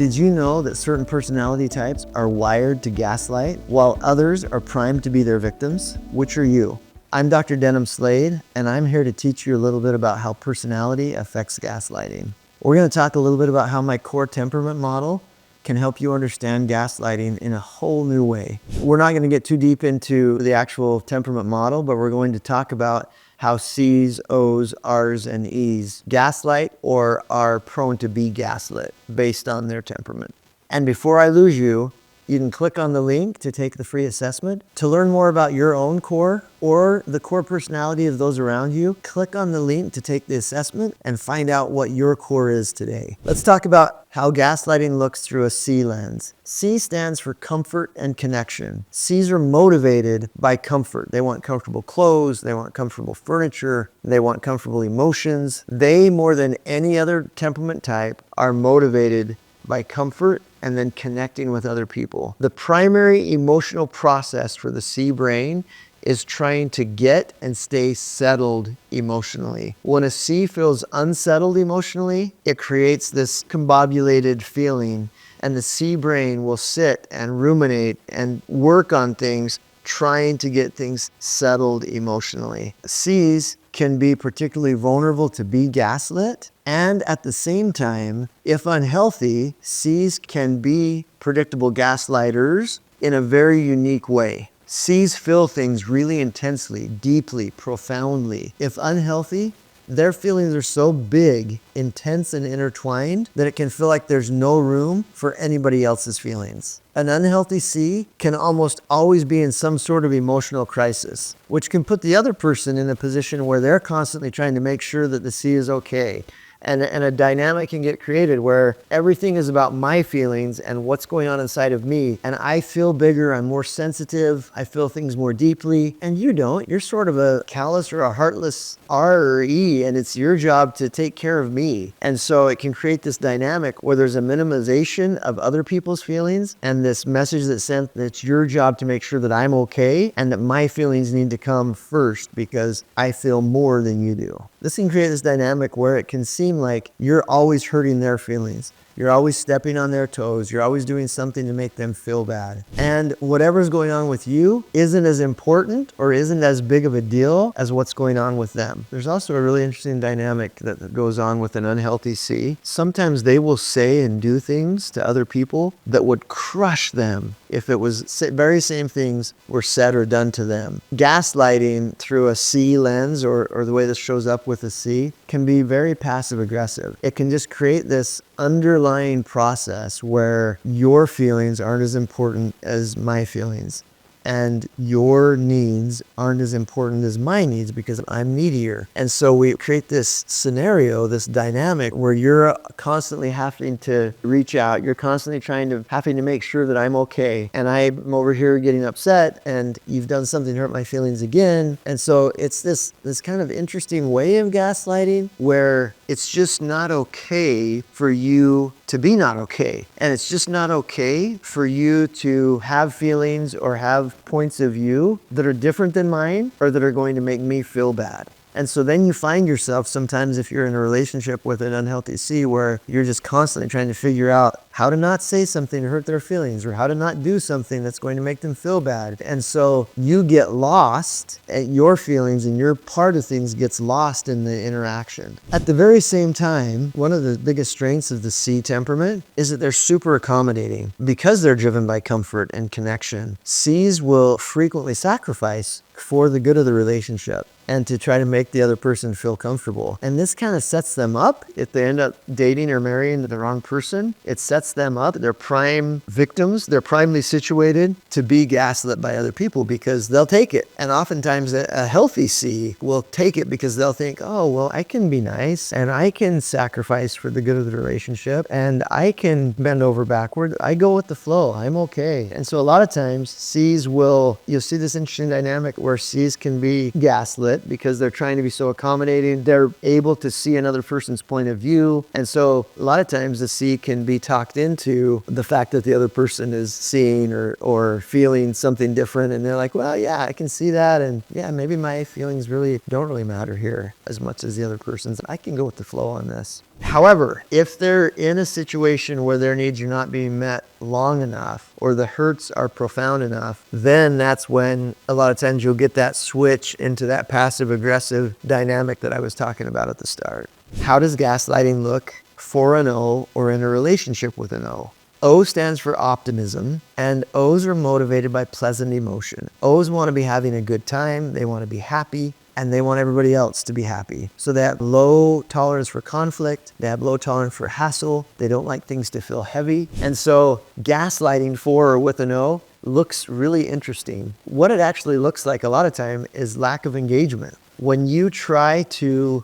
Did you know that certain personality types are wired to gaslight, while others are primed to be their victims? Which are you? I'm Dr. Denim Slade, and I'm here to teach you a little bit about how personality affects gaslighting. We're going to talk a little bit about how my core temperament model can help you understand gaslighting in a whole new way. We're not going to get too deep into the actual temperament model, but we're going to talk about how C's, O's, R's, and E's gaslight or are prone to be gaslit based on their temperament. And before I lose you, you can click on the link to take the free assessment. To learn more about your own core or the core personality of those around you, click on the link to take the assessment and find out what your core is today. Let's talk about how gaslighting looks through a C lens. C stands for comfort and connection. C's are motivated by comfort. They want comfortable clothes, they want comfortable furniture, they want comfortable emotions. They, more than any other temperament type, are motivated by comfort and then connecting with other people. The primary emotional process for the C brain is trying to get and stay settled emotionally. When a C feels unsettled emotionally, it creates this combobulated feeling, and the C brain will sit and ruminate and work on things, trying to get things settled emotionally. C's can be particularly vulnerable to be gaslit, and at the same time, if unhealthy, C's can be predictable gaslighters in a very unique way. C's feel things really intensely, deeply, profoundly. If unhealthy, their feelings are so big, intense, and intertwined that it can feel like there's no room for anybody else's feelings. An unhealthy C can almost always be in some sort of emotional crisis, which can put the other person in a position where they're constantly trying to make sure that the C is okay. And a dynamic can get created where everything is about my feelings and what's going on inside of me. And I feel bigger, I'm more sensitive, I feel things more deeply. And you don't. You're sort of a callous or a heartless R or E, and it's your job to take care of me. And so it can create this dynamic where there's a minimization of other people's feelings and this message that's sent that it's your job to make sure that I'm okay and that my feelings need to come first because I feel more than you do. This can create this dynamic where it can seem like you're always hurting their feelings. You're always stepping on their toes. You're always doing something to make them feel bad. And whatever's going on with you isn't as important or isn't as big of a deal as what's going on with them. There's also a really interesting dynamic that goes on with an unhealthy C. Sometimes they will say and do things to other people that would crush them if it was very same things were said or done to them. Gaslighting through a C lens or the way this shows up with a C can be very passive aggressive. It can just create this underlying process where your feelings aren't as important as my feelings. And your needs aren't as important as my needs because I'm needier. And so we create this scenario, this dynamic where you're constantly having to reach out. You're constantly having to make sure that I'm okay. And I'm over here getting upset and you've done something to hurt my feelings again. And so it's this kind of interesting way of gaslighting where it's just not okay for you to be not okay. And it's just not okay for you to have feelings or have points of view that are different than mine or that are going to make me feel bad. And so then you find yourself sometimes if you're in a relationship with an unhealthy C where you're just constantly trying to figure out how to not say something to hurt their feelings or how to not do something that's going to make them feel bad. And so you get lost at your feelings and your part of things gets lost in the interaction. At the very same time, one of the biggest strengths of the C temperament is that they're super accommodating. Because they're driven by comfort and connection, C's will frequently sacrifice for the good of the relationship and to try to make the other person feel comfortable. And this kind of sets them up. If they end up dating or marrying the wrong person, it sets them up. They're prime victims. They're primely situated to be gaslit by other people because they'll take it. And oftentimes a healthy C will take it because they'll think, oh, well, I can be nice and I can sacrifice for the good of the relationship and I can bend over backward. I go with the flow. I'm okay. And so a lot of times C's you'll see this interesting dynamic where C's can be gaslit because they're trying to be so accommodating. They're able to see another person's point of view. And so a lot of times the C can be talked locked into the fact that the other person is seeing or feeling something different. And they're like, well, yeah, I can see that. And yeah, maybe my feelings really don't really matter here as much as the other person's. I can go with the flow on this. However, if they're in a situation where their needs are not being met long enough or the hurts are profound enough, then that's when a lot of times you'll get that switch into that passive aggressive dynamic that I was talking about at the start. How does gaslighting look for an O or in a relationship with an O? O stands for optimism, and O's are motivated by pleasant emotion. O's want to be having a good time, they want to be happy, and they want everybody else to be happy. So they have low tolerance for conflict, they have low tolerance for hassle, they don't like things to feel heavy. And so gaslighting for or with an O looks really interesting. What it actually looks like a lot of time is lack of engagement. When you try to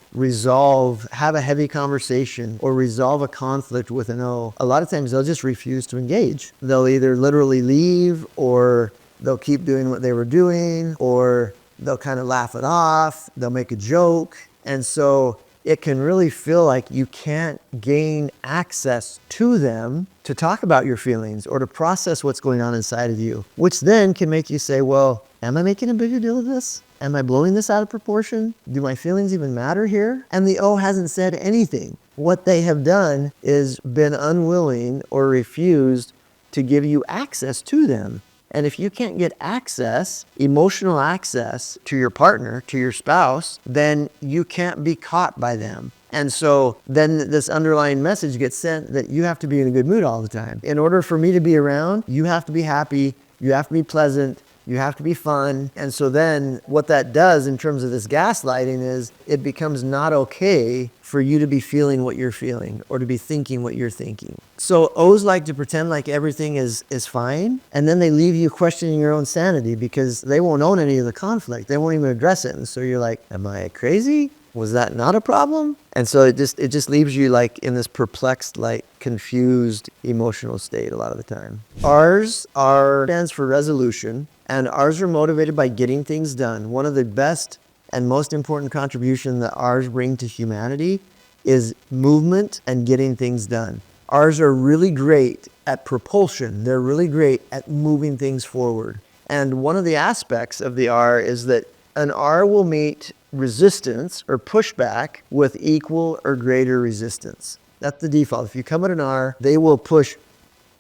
have a heavy conversation or resolve a conflict with an O, a lot of times they'll just refuse to engage. They'll either literally leave, or they'll keep doing what they were doing, or they'll kind of laugh it off, they'll make a joke. And so it can really feel like you can't gain access to them to talk about your feelings or to process what's going on inside of you, which then can make you say, well, am I making a bigger deal of this? Am I blowing this out of proportion? Do my feelings even matter here? And the O hasn't said anything. What they have done is been unwilling or refused to give you access to them. And if you can't get access, emotional access to your partner, to your spouse, then you can't be caught by them. And so then this underlying message gets sent that you have to be in a good mood all the time. In order for me to be around, you have to be happy, you have to be pleasant, you have to be fun. And so then what that does in terms of this gaslighting is it becomes not okay for you to be feeling what you're feeling or to be thinking what you're thinking. So O's like to pretend like everything is fine, and then they leave you questioning your own sanity because they won't own any of the conflict. They won't even address it. And so you're like, am I crazy? Was that not a problem? And so it just leaves you like in this perplexed, like confused emotional state a lot of the time. R's stands for resolution, and R's are motivated by getting things done. One of the best and most important contribution that R's bring to humanity is movement and getting things done. R's are really great at propulsion. They're really great at moving things forward. And one of the aspects of the R is that an R will meet resistance or pushback with equal or greater resistance. That's the default. If you come at an R, they will push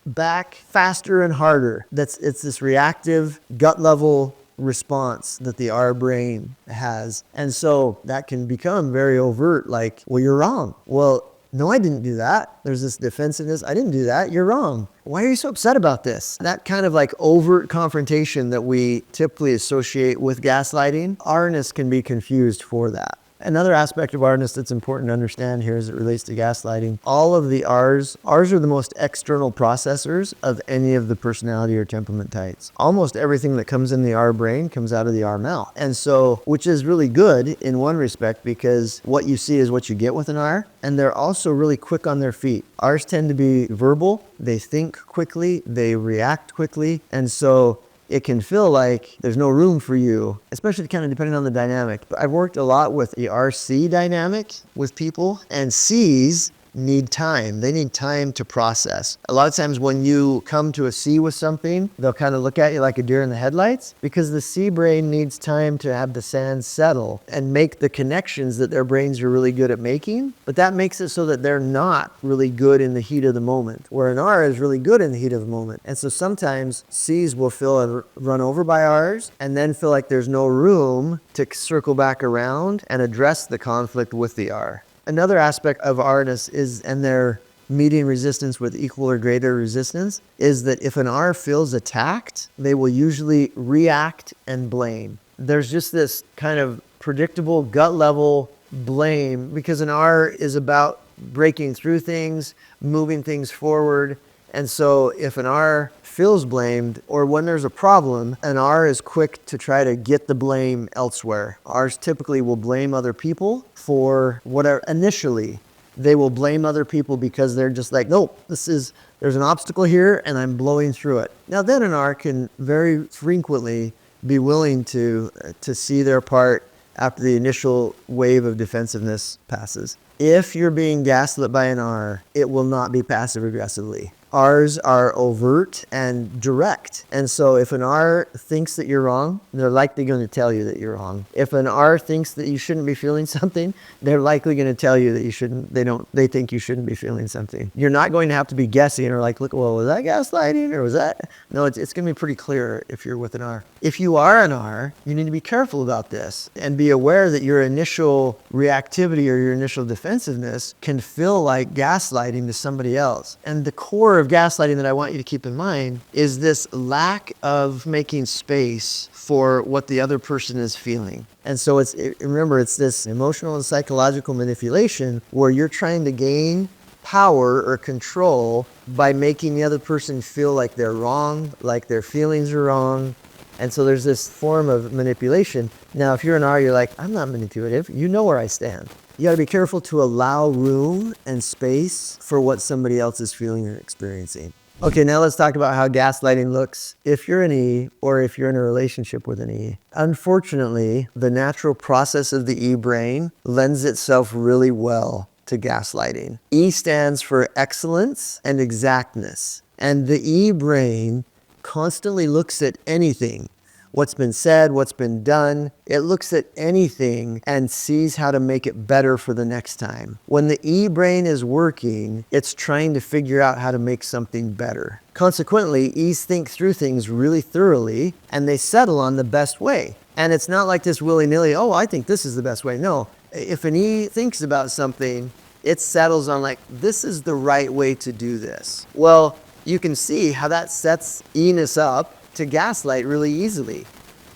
back faster and harder. It's this reactive gut level response that the R brain has. And so that can become very overt, like, well, you're wrong. Well, no, I didn't do that. There's this defensiveness. I didn't do that. You're wrong. Why are you so upset about this? That kind of like overt confrontation that we typically associate with gaslighting, R-ness can be confused for that. Another aspect of R-ness that's important to understand here as it relates to gaslighting, all of the R's are the most external processors of any of the personality or temperament types. Almost everything that comes in the R brain comes out of the R mouth. And so, which is really good in one respect because what you see is what you get with an R, and they're also really quick on their feet. R's tend to be verbal, they think quickly, they react quickly, and so it can feel like there's no room for you, especially kind of depending on the dynamic. But I've worked a lot with the RC dynamic with people, and C's need time. They need time to process. A lot of times when you come to a C with something, they'll kind of look at you like a deer in the headlights because the C brain needs time to have the sand settle and make the connections that their brains are really good at making. But that makes it so that they're not really good in the heat of the moment, where an R is really good in the heat of the moment. And so sometimes C's will feel run over by R's and then feel like there's no room to circle back around and address the conflict with the R. Another aspect of R-ness is, and they're meeting resistance with equal or greater resistance, is that if an R feels attacked, they will usually react and blame. There's just this kind of predictable gut level blame because an R is about breaking through things, moving things forward. And so if an R feels blamed or when there's a problem, an R is quick to try to get the blame elsewhere. R's typically will blame other people for whatever. Initially, they will blame other people because they're just like, nope, there's an obstacle here and I'm blowing through it. Now then an R can very frequently be willing to see their part after the initial wave of defensiveness passes. If you're being gaslit by an R, it will not be passive aggressively. R's are overt and direct. And so if an R thinks that you're wrong, they're likely going to tell you that you're wrong. If an R thinks that you shouldn't be feeling something, they're likely going to tell you that you shouldn't, they think you shouldn't be feeling something. You're not going to have to be guessing or like, look, well, was that gaslighting or was that? No, it's going to be pretty clear if you're with an R. If you are an R, you need to be careful about this and be aware that your initial reactivity or your initial defensiveness can feel like gaslighting to somebody else. And the core of gaslighting that I want you to keep in mind is this lack of making space for what the other person is feeling. And so remember, it's this emotional and psychological manipulation where you're trying to gain power or control by making the other person feel like they're wrong, like their feelings are wrong. And so there's this form of manipulation. Now, if you're an R, you're like, I'm not manipulative. You know where I stand. You got to be careful to allow room and space for what somebody else is feeling or experiencing. Okay, now let's talk about how gaslighting looks if you're an E or if you're in a relationship with an E. Unfortunately, the natural process of the E brain lends itself really well to gaslighting. E stands for excellence and exactness. And the E brain constantly looks at anything, what's been said, what's been done. It looks at anything and sees how to make it better for the next time. When the E brain is working, it's trying to figure out how to make something better. Consequently, E's think through things really thoroughly and they settle on the best way. And it's not like this willy-nilly, oh, I think this is the best way. No, if an E thinks about something, it settles on like, this is the right way to do this. Well, you can see how that sets E-ness up to gaslight really easily,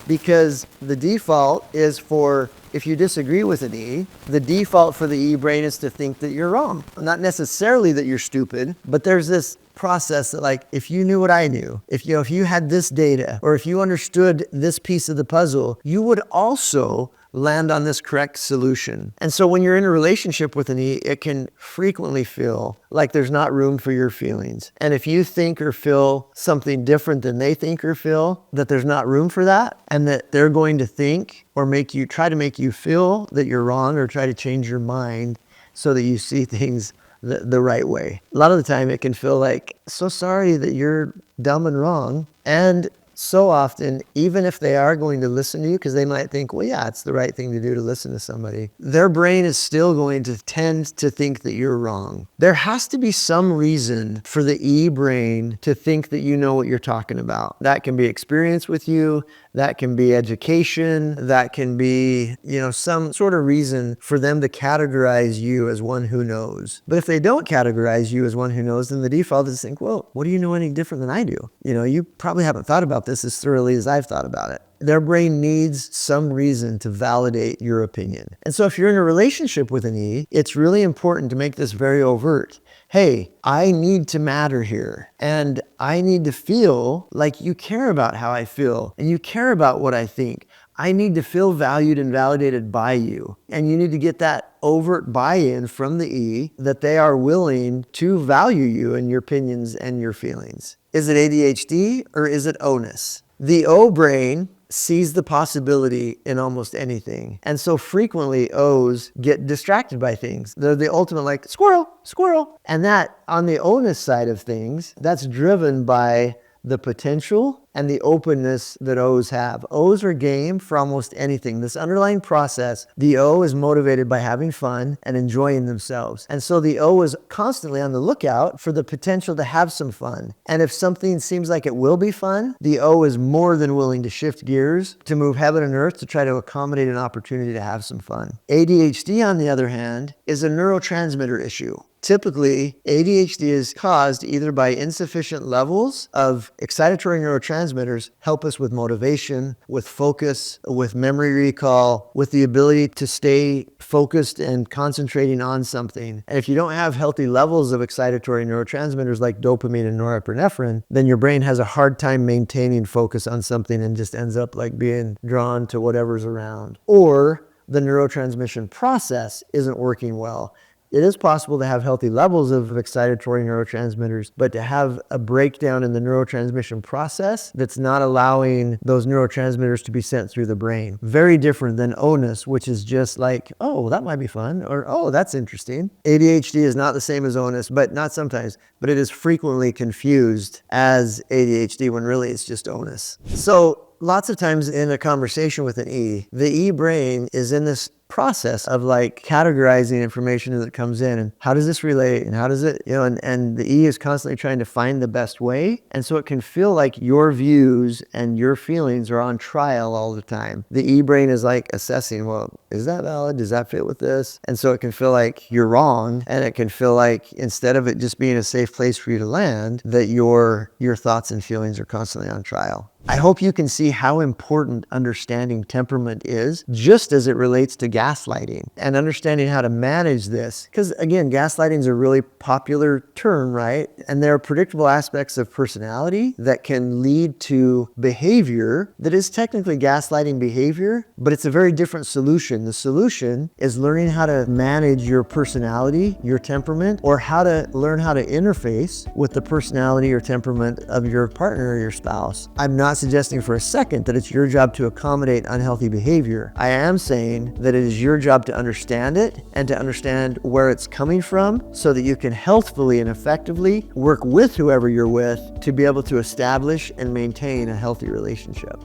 because the default is for, if you disagree with an E, the default for the E brain is to think that you're wrong. Not necessarily that you're stupid, but there's this process that like, if you knew what I knew, if you had this data, or if you understood this piece of the puzzle, you would also land on this correct solution. And so when you're in a relationship with an E, it can frequently feel like there's not room for your feelings. And if you think or feel something different than they think or feel, that there's not room for that, and that they're going to think or try to make you feel that you're wrong or try to change your mind so that you see things the right way. A lot of the time it can feel like, so sorry that you're dumb and wrong. And so often, even if they are going to listen to you, because they might think, well, yeah, it's the right thing to do to listen to somebody, their brain is still going to tend to think that you're wrong. There has to be some reason for the E brain to think that you know what you're talking about. That can be experience with you, that can be education, that can be, some sort of reason for them to categorize you as one who knows. But if they don't categorize you as one who knows, then the default is to think, well, what do you know any different than I do? You probably haven't thought about this as thoroughly as I've thought about it. Their brain needs some reason to validate your opinion. And so if you're in a relationship with an E, it's really important to make this very overt. Hey, I need to matter here, and I need to feel like you care about how I feel and you care about what I think. I need to feel valued and validated by you. And you need to get that overt buy-in from the E that they are willing to value you and your opinions and your feelings. Is it ADHD or is it O-ness? The O brain sees the possibility in almost anything. And so frequently O's get distracted by things. They're the ultimate like, squirrel, squirrel. And that, on the onus side of things, that's driven by the potential and the openness that O's have. O's are game for almost anything. This underlying process, the O is motivated by having fun and enjoying themselves. And so the O is constantly on the lookout for the potential to have some fun. And if something seems like it will be fun, the O is more than willing to shift gears, to move heaven and earth to try to accommodate an opportunity to have some fun. ADHD, on the other hand, is a neurotransmitter issue. Typically, ADHD is caused either by insufficient levels of excitatory neurotransmitters, help us with motivation, with focus, with memory recall, with the ability to stay focused and concentrating on something. And if you don't have healthy levels of excitatory neurotransmitters like dopamine and norepinephrine, then your brain has a hard time maintaining focus on something and just ends up like being drawn to whatever's around. Or the neurotransmission process isn't working well. It is possible to have healthy levels of excitatory neurotransmitters, but to have a breakdown in the neurotransmission process that's not allowing those neurotransmitters to be sent through the brain. Very different than onus, which is just like, oh, that might be fun, or oh, that's interesting. ADHD is not the same as onus, but not sometimes, but it is frequently confused as ADHD when really it's just onus. So lots of times in a conversation with an E, the E brain is in this process of like categorizing information that comes in and how does this relate and how does it, and the E is constantly trying to find the best way. And so it can feel like your views and your feelings are on trial all the time. The E brain is like assessing, well, is that valid? Does that fit with this? And so it can feel like you're wrong. And it can feel like instead of it just being a safe place for you to land, that your thoughts and feelings are constantly on trial. I hope you can see how important understanding temperament is, just as it relates to gaslighting and understanding how to manage this. Because again, gaslighting is a really popular term, right? And there are predictable aspects of personality that can lead to behavior that is technically gaslighting behavior, but it's a very different solution. The solution is learning how to manage your personality, your temperament, or how to learn how to interface with the personality or temperament of your partner or your spouse. I'm not suggesting for a second that it's your job to accommodate unhealthy behavior. I am saying that it is your job to understand it and to understand where it's coming from so that you can healthfully and effectively work with whoever you're with to be able to establish and maintain a healthy relationship.